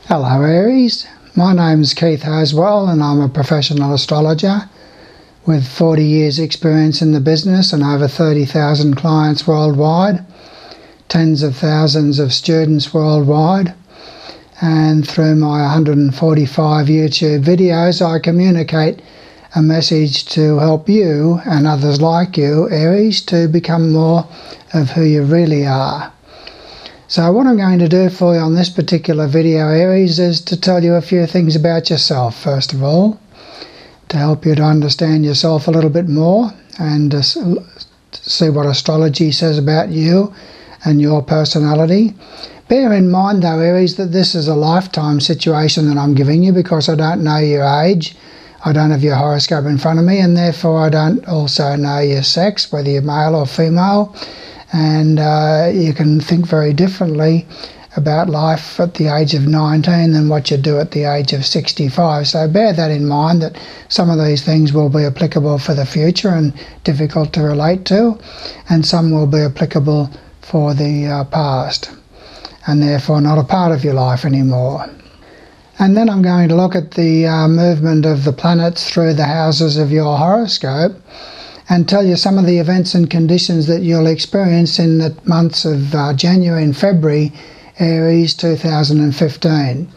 Hello Aries, my name's Keith Haswell and I'm a professional astrologer with 40 years experience in the business and over 30,000 clients worldwide, tens of thousands of students worldwide, and through my 145 YouTube videos I communicate a message to help you and others like you, Aries, to become more of who you really are. So what I'm going to do for you on this particular video, Aries, is to tell you a few things about yourself, first of all, to help you to understand yourself a little bit more and to see what astrology says about you and your personality. Bear in mind, though, Aries, that this is a lifetime situation that I'm giving you because I don't know your age. I don't have your horoscope in front of me, and therefore I don't also know your sex, whether you're male or female. And you can think very differently about life at the age of 19 than what you do at the age of 65. So bear that in mind, that some of these things will be applicable for the future and difficult to relate to, and some will be applicable for the past and therefore not a part of your life anymore. And then I'm going to look at the movement of the planets through the houses of your horoscope and tell you some of the events and conditions that you'll experience in the months of January and February, Aries 2015.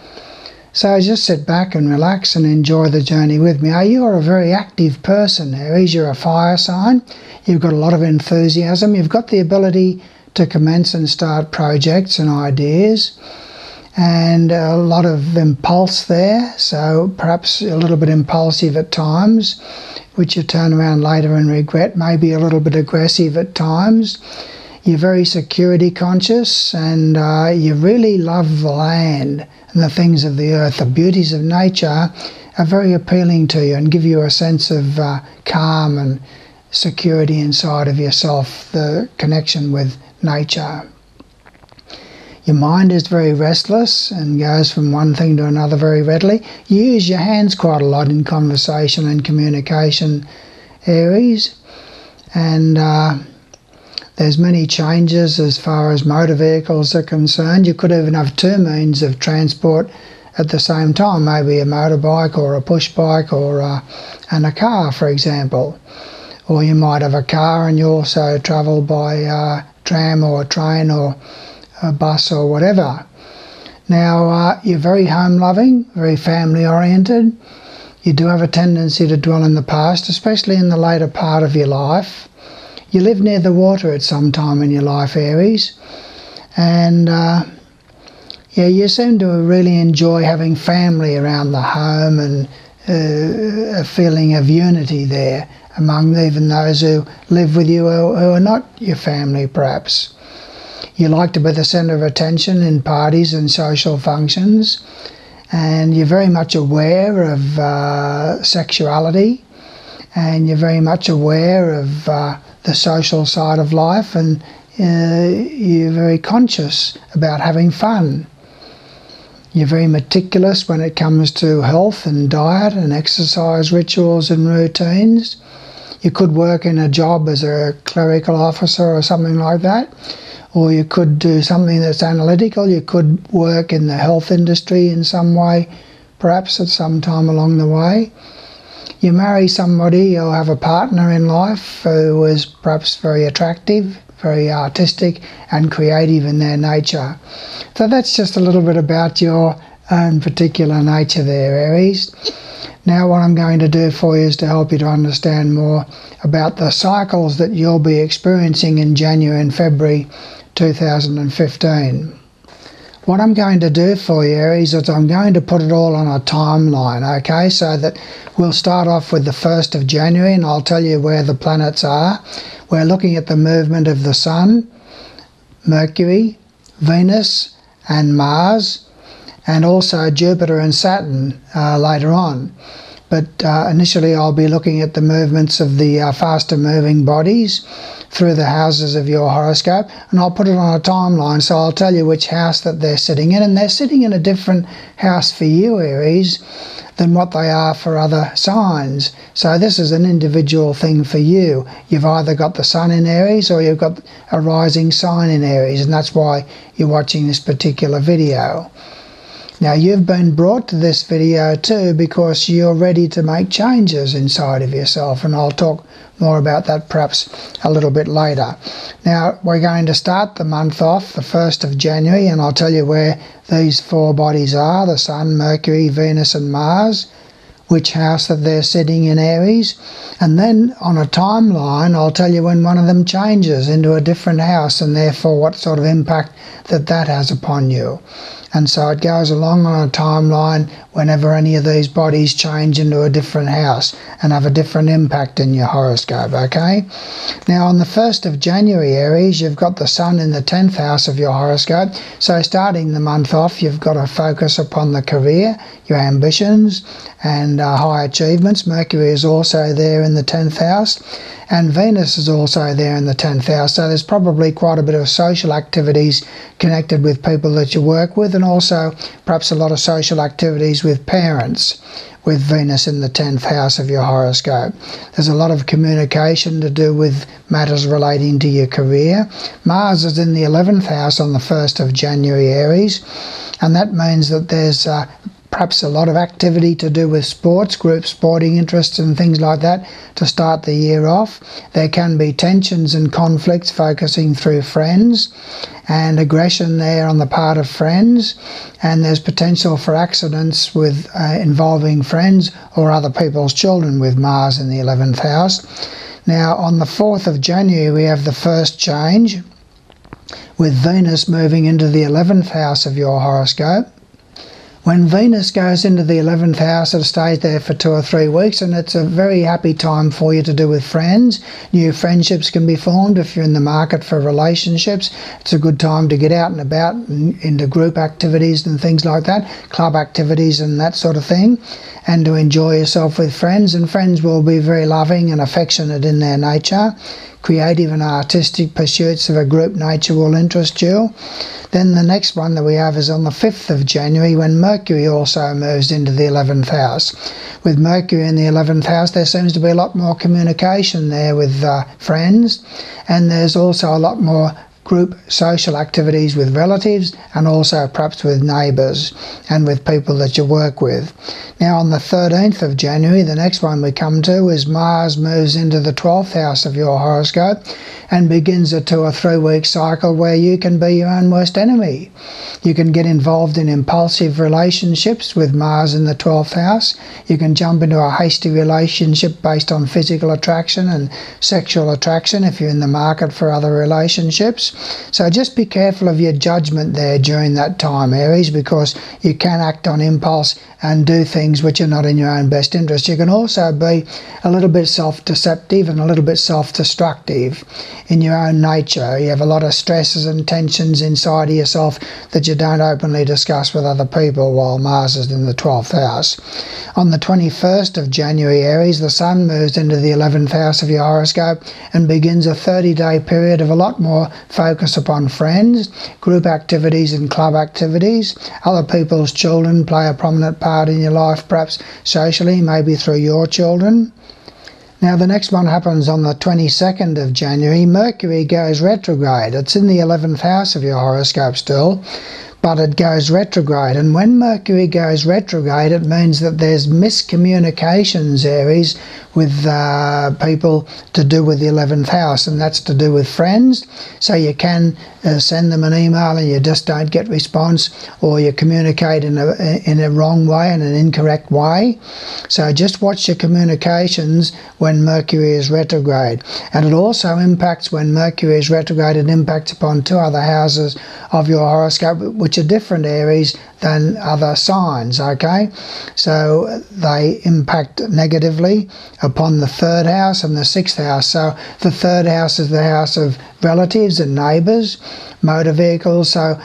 So just sit back and relax and enjoy the journey with me. You're a very active person, Aries. You're a fire sign. You've got a lot of enthusiasm. You've got the ability to commence and start projects and ideas, and a lot of impulse there, so perhaps a little bit impulsive at times, which you turn around later and regret, maybe a little bit aggressive at times. You're very security conscious, and you really love the land and the things of the earth. The beauties of nature are very appealing to you and give you a sense of calm and security inside of yourself, the connection with nature. Your mind is very restless and goes from one thing to another very readily. You use your hands quite a lot in conversation and communication, Aries. And there's many changes as far as motor vehicles are concerned. You could even have two means of transport at the same time, maybe a motorbike or a push bike and a car, for example. Or you might have a car and you also travel by tram or train or a bus or whatever. Now, you're very home-loving, very family-oriented. You do have a tendency to dwell in the past, especially in the later part of your life. You live near the water at some time in your life, Aries. And, you seem to really enjoy having family around the home and a feeling of unity there among even those who live with you who are not your family, perhaps. You like to be the centre of attention in parties and social functions, and you're very much aware of sexuality, and you're very much aware of the social side of life, and you're very conscious about having fun. You're very meticulous when it comes to health and diet and exercise rituals and routines. You could work in a job as a clerical officer or something like that. Or you could do something that's analytical. You could work in the health industry in some way, perhaps at some time along the way. You marry somebody or have a partner in life who is perhaps very attractive, very artistic and creative in their nature. So that's just a little bit about your own particular nature there, Aries. Now what I'm going to do for you is to help you to understand more about the cycles that you'll be experiencing in January and February 2015. What I'm going to do for you, Aries, is I'm going to put it all on a timeline, okay? So that we'll start off with the 1st of January and I'll tell you where the planets are. We're looking at the movement of the Sun, Mercury, Venus and Mars, and also Jupiter and Saturn later on. But initially I'll be looking at the movements of the faster moving bodies through the houses of your horoscope, and I'll put it on a timeline, so I'll tell you which house that they're sitting in, and they're sitting in a different house for you, Aries, than what they are for other signs. So this is an individual thing for you. You've either got the Sun in Aries or you've got a rising sign in Aries, and that's why you're watching this particular video. Now you've been brought to this video too because you're ready to make changes inside of yourself, and I'll talk more about that perhaps a little bit later. Now we're going to start the month off the 1st of January, and I'll tell you where these four bodies are: the Sun, Mercury, Venus and Mars, which house that they're sitting in Aries, and then on a timeline I'll tell you when one of them changes into a different house, and therefore what sort of impact that has upon you. And so it goes along on a timeline whenever any of these bodies change into a different house and have a different impact in your horoscope, okay? Now on the 1st of January, Aries, you've got the Sun in the 10th house of your horoscope. So starting the month off, you've got to focus upon the career, your ambitions and high achievements. Mercury is also there in the 10th house, and Venus is also there in the 10th house. So there's probably quite a bit of social activities connected with people that you work with, and also perhaps a lot of social activities with parents, with Venus in the 10th house of your horoscope. There's a lot of communication to do with matters relating to your career. Mars is in the 11th house on the 1st of January, Aries, and that means that there's perhaps a lot of activity to do with sports, group sporting interests and things like that to start the year off. There can be tensions and conflicts focusing through friends and aggression there on the part of friends, and there's potential for accidents with involving friends or other people's children with Mars in the 11th house. Now on the 4th of January we have the first change with Venus moving into the 11th house of your horoscope. When Venus goes into the 11th house, it stays there for 2 or 3 weeks, and it's a very happy time for you to do with friends. New friendships can be formed if you're in the market for relationships. It's a good time to get out and about into group activities and things like that, club activities and that sort of thing, and to enjoy yourself with friends. And friends will be very loving and affectionate in their nature. Creative and artistic pursuits of a group nature will interest you. Then the next one that we have is on the 5th of January, when Mercury also moves into the 11th house. With Mercury in the 11th house, there seems to be a lot more communication there with friends, and there's also a lot more group social activities with relatives, and also perhaps with neighbours and with people that you work with. Now on the 13th of January, the next one we come to is Mars moves into the 12th house of your horoscope and begins a 2 or 3 week cycle where you can be your own worst enemy. You can get involved in impulsive relationships with Mars in the 12th house. You can jump into a hasty relationship based on physical attraction and sexual attraction if you're in the market for other relationships. So just be careful of your judgment there during that time, Aries, because you can act on impulse and do things which are not in your own best interest. You can also be a little bit self-deceptive and a little bit self-destructive in your own nature. You have a lot of stresses and tensions inside of yourself that you don't openly discuss with other people while Mars is in the 12th house. On the 21st of January, Aries, the Sun moves into the 11th house of your horoscope and begins a 30-day period of a lot more focus upon friends, group activities and club activities. Other people's children play a prominent part in your life, perhaps socially, maybe through your children. Now the next one happens on the 22nd of January. Mercury goes retrograde. It's in the 11th house of your horoscope still, but it goes retrograde. And when Mercury goes retrograde, it means that there's miscommunications, Aries, with people to do with the 11th house, and that's to do with friends. So you can send them an email and you just don't get response, or you communicate in a wrong way, in an incorrect way. So just watch your communications when Mercury is retrograde. And it also impacts, when Mercury is retrograde, it impacts upon 2 other houses of your horoscope, which are different, Aries, than other signs, okay? So they impact negatively upon the 3rd house and the 6th house. So the 3rd house is the house of relatives and neighbours, motor vehicles. So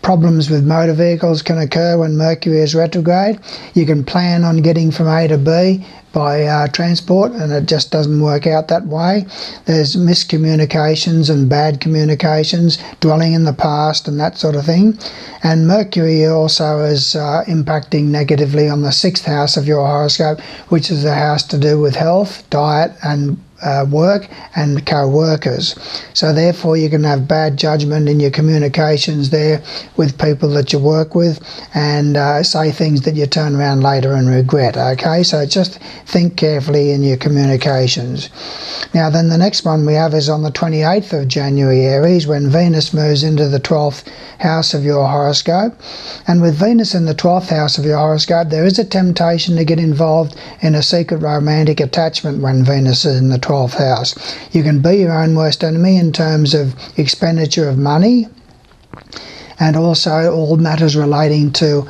problems with motor vehicles can occur when Mercury is retrograde. You can plan on getting from A to B by transport, and it just doesn't work out that way. There's miscommunications and bad communications, dwelling in the past and that sort of thing. And Mercury also is impacting negatively on the 6th house of your horoscope, which is the house to do with health, diet and work and co-workers. So therefore you can have bad judgment in your communications there with people that you work with, and say things that you turn around later and regret. Okay, so just think carefully in your communications. Now then, the next one we have is on the 28th of January, Aries, when Venus moves into the 12th house of your horoscope. And with Venus in the 12th house of your horoscope, there is a temptation to get involved in a secret romantic attachment when Venus is in the 12th house. You can be your own worst enemy in terms of expenditure of money, and also all matters relating to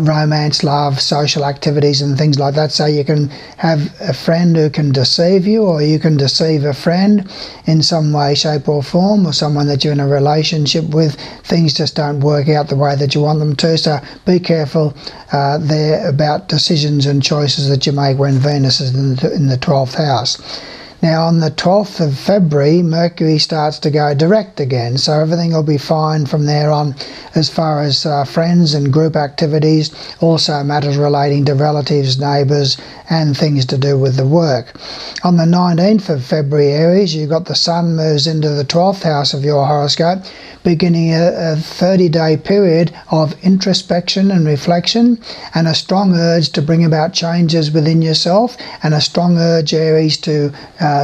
romance, love, social activities and things like that. So you can have a friend who can deceive you, or you can deceive a friend in some way, shape or form, or someone that you're in a relationship with. Things just don't work out the way that you want them to. So be careful there about decisions and choices that you make when Venus is in the 12th house. Now on the 12th of February, Mercury starts to go direct again, so everything will be fine from there on as far as friends and group activities, also matters relating to relatives, neighbours and things to do with the work. On the 19th of February, Aries, you've got the Sun moves into the 12th house of your horoscope, beginning a 30-day period of introspection and reflection, and a strong urge to bring about changes within yourself, and a strong urge, Aries, to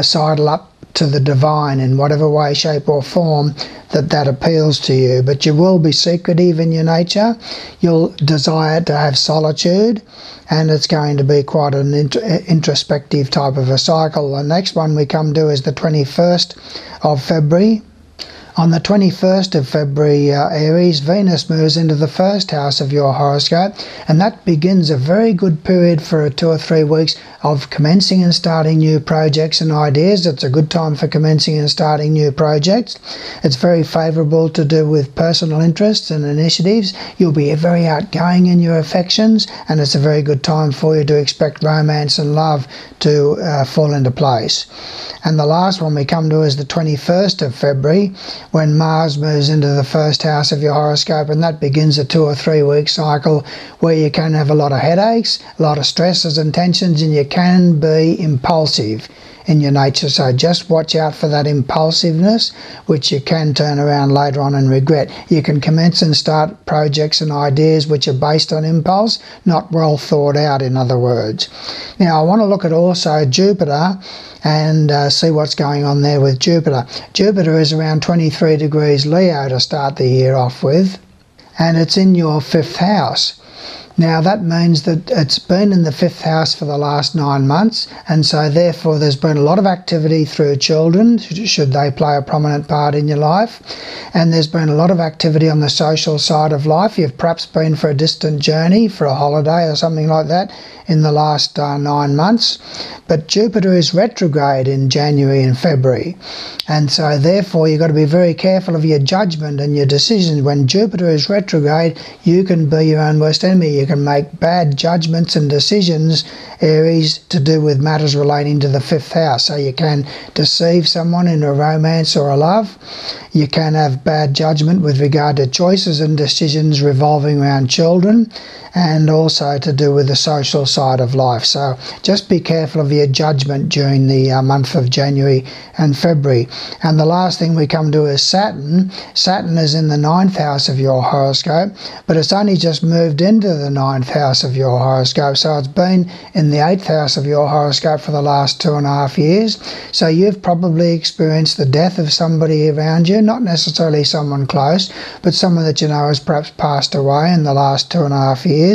sidle up to the divine in whatever way, shape or form that appeals to you. But you will be secretive in your nature. You'll desire to have solitude, and it's going to be quite an introspective type of a cycle. The next one we come to is the 21st of February. On the 21st of February, Aries, Venus moves into the first house of your horoscope, and that begins a very good period for 2 or 3 weeks of commencing and starting new projects and ideas. It's a good time for commencing and starting new projects. It's very favourable to do with personal interests and initiatives. You'll be very outgoing in your affections, and it's a very good time for you to expect romance and love to fall into place. And the last one we come to is the 21st of February, when Mars moves into the first house of your horoscope, and that begins a 2 or 3 week cycle where you can have a lot of headaches, a lot of stresses and tensions, and you can be impulsive in your nature. So just watch out for that impulsiveness, which you can turn around later on and regret. You can commence and start projects and ideas which are based on impulse, not well thought out, in other words. Now I want to look at also Jupiter and see what's going on there with Jupiter. Jupiter is around 23 degrees Leo to start the year off with, and it's in your 5th house. Now that means that it's been in the 5th house for the last 9 months, and so therefore there's been a lot of activity through children, should they play a prominent part in your life, and there's been a lot of activity on the social side of life. You've perhaps been for a distant journey, for a holiday or something like that in the last 9 months. But Jupiter is retrograde in January and February, and so therefore you've got to be very careful of your judgment and your decisions. When Jupiter is retrograde, you can be your own worst enemy. You can make bad judgments and decisions, Aries, to do with matters relating to the 5th house. So you can deceive someone in a romance or a love. You can have bad judgment with regard to choices and decisions revolving around children, and also to do with the social side of life. So just be careful of your judgment during the month of January and February. And the last thing we come to is Saturn. Saturn is in the 9th house of your horoscope, but it's only just moved into the 9th house of your horoscope. So it's been in the 8th house of your horoscope for the last 2.5 years. So you've probably experienced the death of somebody around you, not necessarily someone close, but someone that you know has perhaps passed away in the last 2.5 years.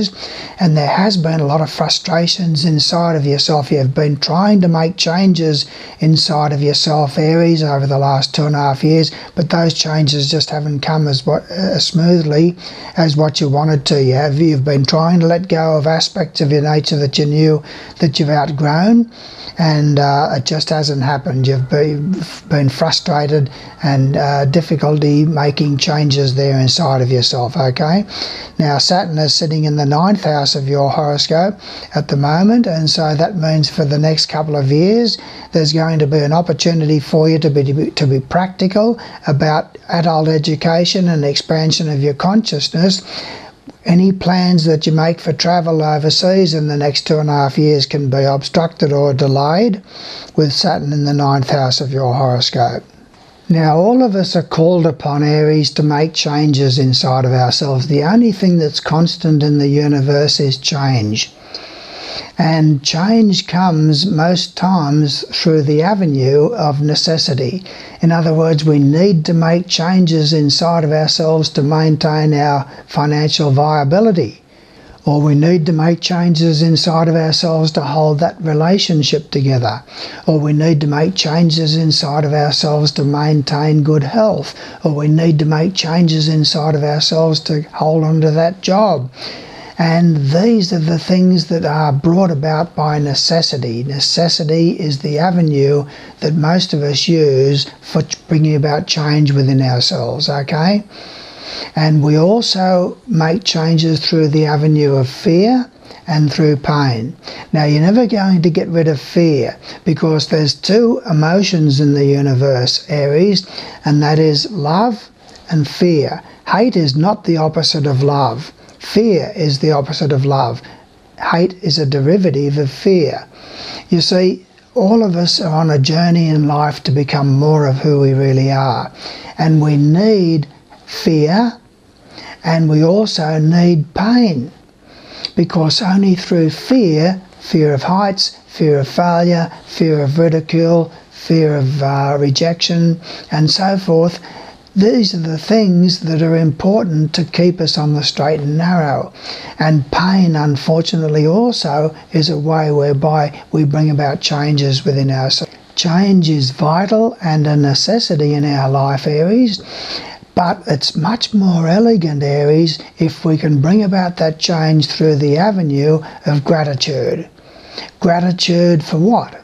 And there has been a lot of frustrations inside of yourself. You've been trying to make changes inside of yourself, Aries, over the last 2.5 years, but those changes just haven't come as smoothly as what you wanted to. You've been trying to let go of aspects of your nature that you knew that you've outgrown, and it just hasn't happened. You've been frustrated and difficulty making changes there inside of yourself. Okay, now Saturn is sitting in the 9th house of your horoscope at the moment, and so that means for the next couple of years there's going to be an opportunity for you to be practical about adult education and expansion of your consciousness, Any plans that you make for travel overseas in the next 2.5 years can be obstructed or delayed with Saturn in the 9th house of your horoscope. Now, all of us are called upon, Aries, to make changes inside of ourselves. The only thing that's constant in the universe is change. And change comes most times through the avenue of necessity. In other words, we need to make changes inside of ourselves to maintain our financial viability. Or we need to make changes inside of ourselves to hold that relationship together. Or we need to make changes inside of ourselves to maintain good health. Or we need to make changes inside of ourselves to hold on to that job. And these are the things that are brought about by necessity. Necessity is the avenue that most of us use for bringing about change within ourselves, okay? And we also make changes through the avenue of fear and through pain. Now, you're never going to get rid of fear, because there's two emotions in the universe, Aries, and that is love and fear. Hate is not the opposite of love. Fear is the opposite of love. Hate is a derivative of fear. You see, all of us are on a journey in life to become more of who we really are. And we need fear, and we also need pain. Because only through fear, fear of heights, fear of failure, fear of ridicule, fear of rejection, and so forth, these are the things that are important to keep us on the straight and narrow. And pain, unfortunately, also is a way whereby we bring about changes within ourselves. Change is vital and a necessity in our life, Aries. But it's much more elegant, Aries, if we can bring about that change through the avenue of gratitude. Gratitude for what?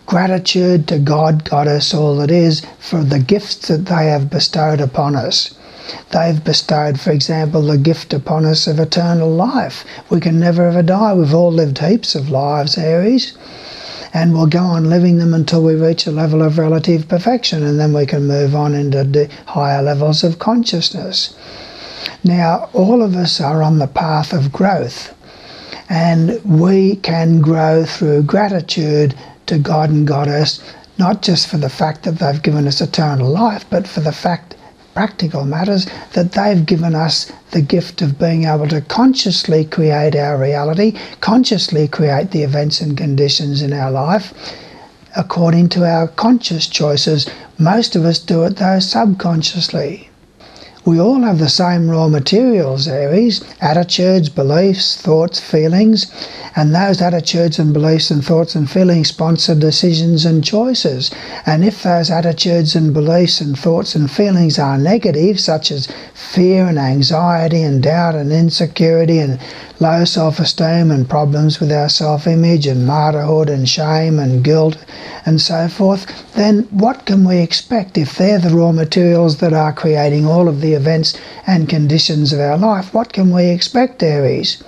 Gratitude to God, Goddess, all that is, for the gifts that they have bestowed upon us. They've bestowed, for example, the gift upon us of eternal life. We can never ever die. We've all lived heaps of lives, Aries, and we'll go on living them until we reach a level of relative perfection, and then we can move on into the higher levels of consciousness. Now, all of us are on the path of growth, and we can grow through gratitude to God and Goddess, not just for the fact that they've given us eternal life, but for the fact, practical matters, that they've given us the gift of being able to consciously create our reality, consciously create the events and conditions in our life according to our conscious choices. Most of us do it, though, subconsciously. We all have the same raw materials, Aries: attitudes, beliefs, thoughts, feelings, and those attitudes and beliefs and thoughts and feelings sponsor decisions and choices. And if those attitudes and beliefs and thoughts and feelings are negative, such as fear and anxiety and doubt and insecurity and low self-esteem and problems with our self-image and martyrhood and shame and guilt and so forth, then what can we expect if they're the raw materials that are creating all of the events and conditions of our life? What can we expect, Aries?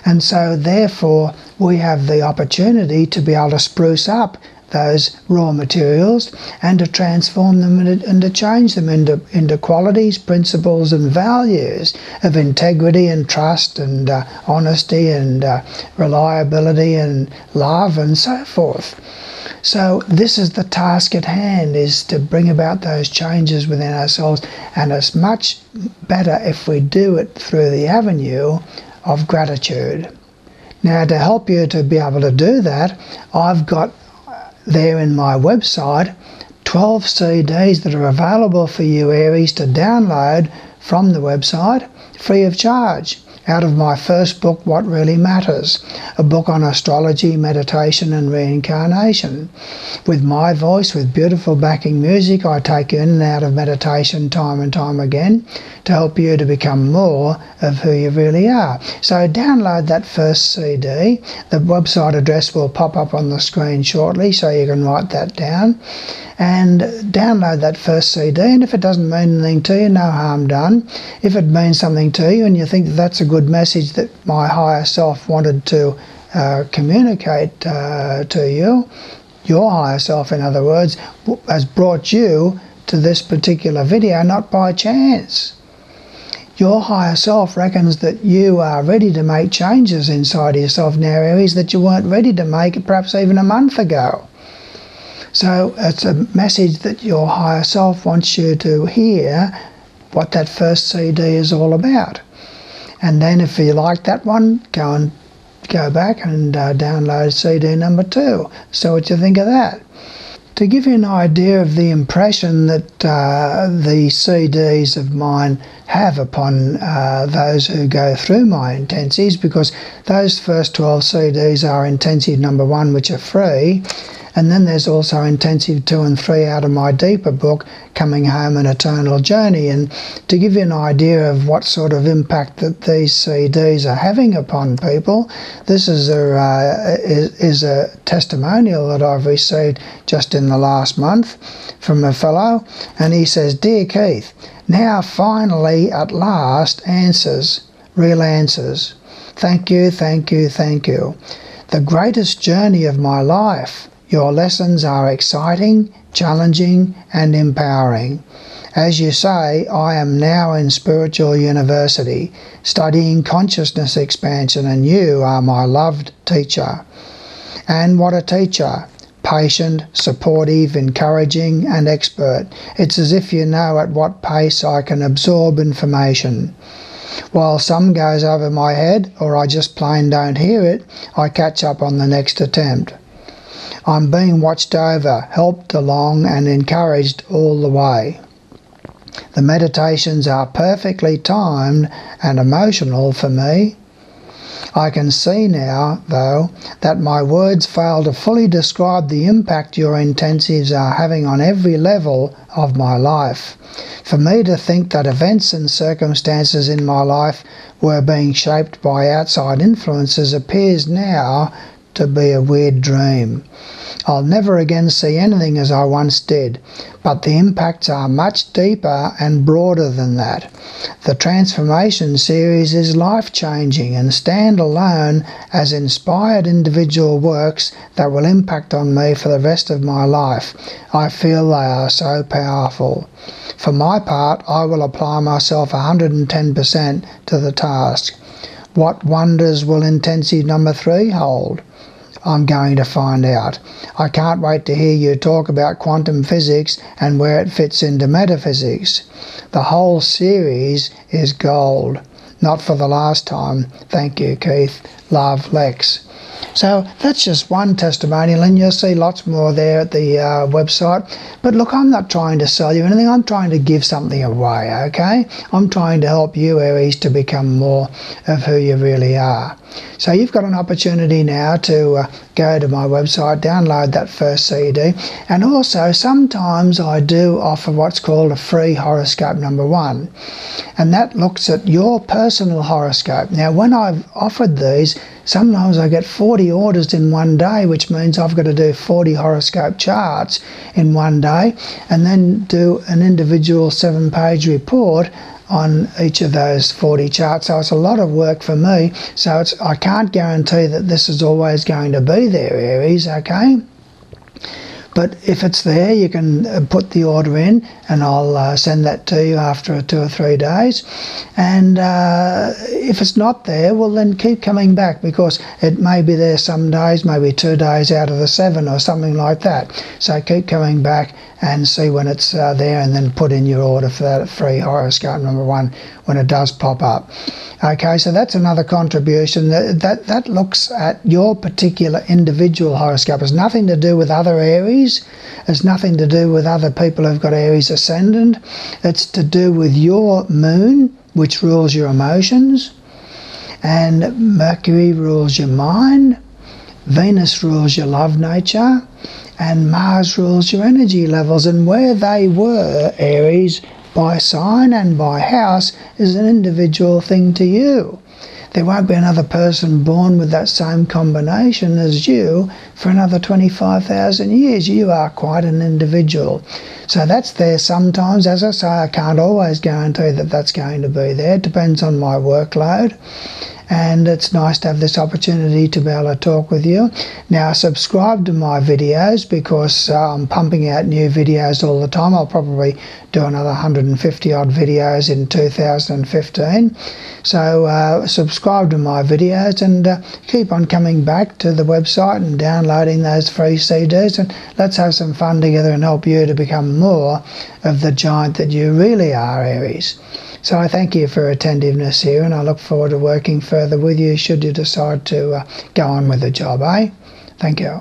And so therefore we have the opportunity to be able to spruce up those raw materials and to transform them and to change them into qualities, principles and values of integrity and trust and honesty and reliability and love and so forth. So this is the task at hand, is to bring about those changes within ourselves, and it's much better if we do it through the avenue of gratitude. Now, to help you to be able to do that, I've got there in my website 12 CDs that are available for you, Aries, to download from the website free of charge, out of my first book, What Really Matters, a book on astrology, meditation and reincarnation. With my voice, with beautiful backing music, I take you in and out of meditation time and time again to help you to become more of who you really are. So download that first CD. The website address will pop up on the screen shortly, so you can write that down. And download that first CD, and if it doesn't mean anything to you, no harm done. If it means something to you and you think that that's a good message that my higher self wanted to communicate to you, your higher self, in other words, has brought you to this particular video, not by chance. Your higher self reckons that you are ready to make changes inside yourself now, Aries, that you weren't ready to make perhaps even a month ago. So it's a message that your higher self wants you to hear what that first CD is all about. And then if you like that one, go back and download CD number 2. So what you think of that? To give you an idea of the impression that the CDs of mine have upon those who go through my intensives, because those first 12 CDs are intensive number 1, which are free, and then there's also intensive 2 and 3 out of my deeper book, Coming Home: An Eternal Journey. And to give you an idea of what sort of impact that these CDs are having upon people, this is a testimonial that I've received just in the last month from a fellow, and he says, "Dear Keith, now finally at last answers, real answers. Thank you, thank you, thank you. The greatest journey of my life. Your lessons are exciting, challenging, and empowering. As you say, I am now in spiritual university, studying consciousness expansion, and you are my loved teacher." And what a teacher! Patient, supportive, encouraging, and expert. It's as if you know at what pace I can absorb information. While some goes over my head, or I just plain don't hear it, I catch up on the next attempt. I'm being watched over, helped along, and encouraged all the way. The meditations are perfectly timed and emotional for me. I can see now, though, that my words fail to fully describe the impact your intensives are having on every level of my life. For me to think that events and circumstances in my life were being shaped by outside influences appears now to be a weird dream. I'll never again see anything as I once did, but the impacts are much deeper and broader than that. The Transformation series is life-changing and stand alone as inspired individual works that will impact on me for the rest of my life. I feel they are so powerful. For my part, I will apply myself 110% to the task. What wonders will intensive number 3 hold? I'm going to find out. I can't wait to hear you talk about quantum physics and where it fits into metaphysics. The whole series is gold. Not for the last time. Thank you, Keith. Love, Lex. So that's just one testimonial, and you'll see lots more there at the website. But look, I'm not trying to sell you anything. I'm trying to give something away, okay? I'm trying to help you, Aries, to become more of who you really are. So you've got an opportunity now to go to my website, download that first CD, and also sometimes I do offer what's called a free horoscope number 1, and that looks at your personal horoscope. Now, when I've offered these, sometimes I get 40 orders in one day, which means I've got to do 40 horoscope charts in one day, and then do an individual 7-page report on each of those 40 charts. So it's a lot of work for me. So I can't guarantee that this is always going to be there, Aries, okay? But if it's there, you can put the order in, and I'll send that to you after 2 or 3 days. And if it's not there, well, then keep coming back, because it may be there some days, maybe 2 days out of the 7 or something like that. So keep coming back and see when it's there, and then put in your order for that free horoscope number 1 when it does pop up. Okay, so that's another contribution. That looks at your particular individual horoscope. It's nothing to do with other Aries. It's nothing to do with other people who've got Aries ascendant. It's to do with your moon, which rules your emotions, and Mercury rules your mind, Venus rules your love nature, and Mars rules your energy levels. And where they were, Aries, by sign and by house, is an individual thing to you. There won't be another person born with that same combination as you for another 25,000 years. You are quite an individual. So that's there sometimes. As I say, I can't always guarantee that that's going to be there. It depends on my workload. and it's nice to have this opportunity to be able to talk with you. Now, subscribe to my videos because I'm pumping out new videos all the time. I'll probably do another 150 odd videos in 2015. So subscribe to my videos and keep on coming back to the website and downloading those free CDs, and let's have some fun together and help you to become more of the giant that you really are, Aries. So I thank you for attentiveness here, and I look forward to working further with you should you decide to go on with the job, eh? Thank you.